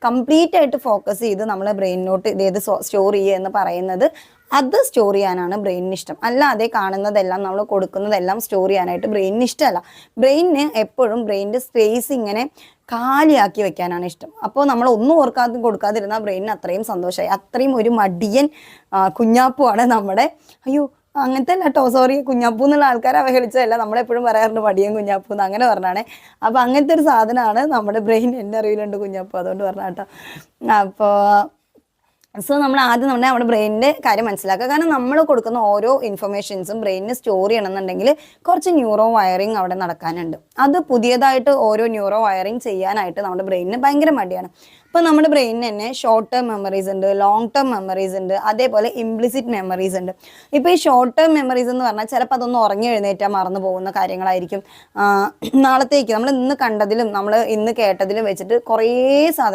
Complete ആയിട്ട് focus ചെയ്ത് നമ്മളെ ബ്രെയിനിലോട്ട് ഇതേത് സ്റ്റോർ ചെയ്യുക എന്ന് പറയുന്നത് അത് സ്റ്റോർ ചെയ്യാനാണ് ബ്രെയിനിന് ഇഷ്ടം. അല്ലാതെ കാണുന്നതെല്ലാം നമ്മൾ കൊടുക്കുന്നതെല്ലാം സ്റ്റോർ ചെയ്യാനായിട്ട് ബ്രെയിനിന് ഇഷ്ടമല്ല. ബ്രെയിനിന് എപ്പോഴും ബ്രെയിനിൻ്റെ സ്പേസ് ഇങ്ങനെ കാലിയാക്കി വെക്കാനാണ് ഇഷ്ടം. അപ്പോൾ നമ്മൾ ഒന്നും ഓർക്കാതെ കൊടുക്കാതിരുന്നാൽ ബ്രെയിനിന് അത്രയും സന്തോഷമായി. അത്രയും ഒരു മടിയൻ കുഞ്ഞാപ്പുവാണ് നമ്മുടെ. അയ്യോ അങ്ങനത്തെ അല്ല കേട്ടോ, സോറി, കുഞ്ഞാപ്പൂ എന്നുള്ള ആൾക്കാരെ അവഹേളിച്ചതല്ല, നമ്മളെപ്പോഴും പറയാറുണ്ട് മടിയൻ കുഞ്ഞാപ്പൂ എന്ന്, അങ്ങനെ പറഞ്ഞാണേ. അപ്പോൾ അങ്ങനത്തെ ഒരു സാധനമാണ് നമ്മുടെ ബ്രെയിൻ. എൻ്റെ അറിവിലുണ്ട് കുഞ്ഞാപ്പൂ, അതുകൊണ്ട് പറഞ്ഞ കേട്ടോ. അപ്പോൾ സോ നമ്മൾ ആദ്യം നമ്മുടെ ബ്രെയിനിൻ്റെ കാര്യം മനസ്സിലാക്കുക. കാരണം നമ്മൾ കൊടുക്കുന്ന ഓരോ ഇൻഫർമേഷൻസും ബ്രെയിനിന് സ്റ്റോർ ചെയ്യണമെന്നുണ്ടെങ്കിൽ കുറച്ച് ന്യൂറോ വയറിങ് അവിടെ നടക്കാനുണ്ട്. അത് പുതിയതായിട്ട് ഓരോ ന്യൂറോ വയറിങ് ചെയ്യാനായിട്ട് നമ്മുടെ ബ്രെയിനിന് ഭയങ്കര മടിയാണ്. അപ്പോൾ നമ്മുടെ ബ്രെയിനിന് തന്നെ ഷോർട്ട് ടേം മെമ്മറീസ് ഉണ്ട്, ലോങ് ടേം മെമ്മറീസ് ഉണ്ട്, അതേപോലെ ഇംപ്ലിസിറ്റ് മെമ്മറീസ് ഉണ്ട്. ഇപ്പോൾ ഈ ഷോർട്ട് ടേം മെമ്മറീസ് എന്ന് പറഞ്ഞാൽ ചിലപ്പോൾ അതൊന്ന് ഉറങ്ങി എഴുന്നേറ്റാൽ മറന്നു പോകുന്ന കാര്യങ്ങളായിരിക്കും. നാളത്തേക്ക് നമ്മൾ ഇന്ന് കണ്ടതിലും നമ്മൾ ഇന്ന് കേട്ടതിലും വെച്ചിട്ട് കുറേ സാധനം